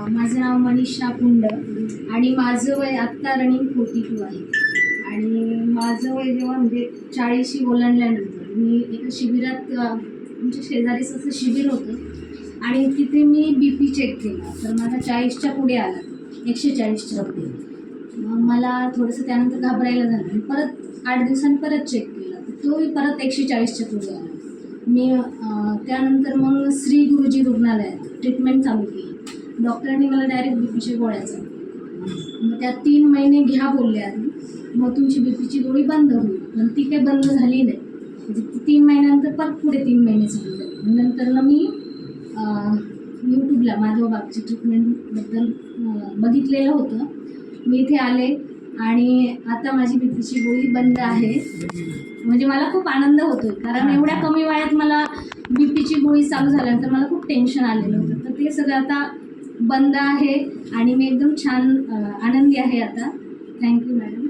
माझं नाव मनीषा पुंड आणि माझं वय आत्ता रनिंग 42 आहे. आणि माझं वय जेव्हा म्हणजे 40शी ओलांडल्यानंतर मी एका शिबिरात आमच्या शेजारीच असं शिबिर होतं आणि तिथे मी BP चेक केला तर माझा 40च्या पुढे आला, 140च्या पुढे. मग मला थोडंसं त्यानंतर घाबरायला झालं आणि परत 8 दिवसांनी परत चेक केला तर तोही परत 140च्या पुढे आला. मी त्यानंतर मग श्री गुरुजी रुग्णालयात ट्रीटमेंट चालू केली. डॉक्टरांनी मला डायरेक्ट BPच्या गोळ्या चालू केल्या. मग त्या 3 महिने घ्या बोलले आधी, मग तुमची BPची गोळी बंद होईल. पण ती काही बंद झाली नाही. म्हणजे 3 महिन्यानंतर परत पुढे 3 महिने चालू झाले. नंतर ना मी यूट्यूबला माधवबागची ट्रीटमेंटबद्दल बघितलेलं होतं. मी इथे आले आणि आता माझी BPची गोळी बंद आहे. म्हणजे मला खूप आनंद होतो कारण एवढ्या कमी वयात मला BPची गोळी चालू झाल्यानंतर मला खूप टेन्शन आलेलं होतं. तर ते सगळं आता बंद आहे आणि मी एकदम छान आनंदी आहे आता. Thank you madam.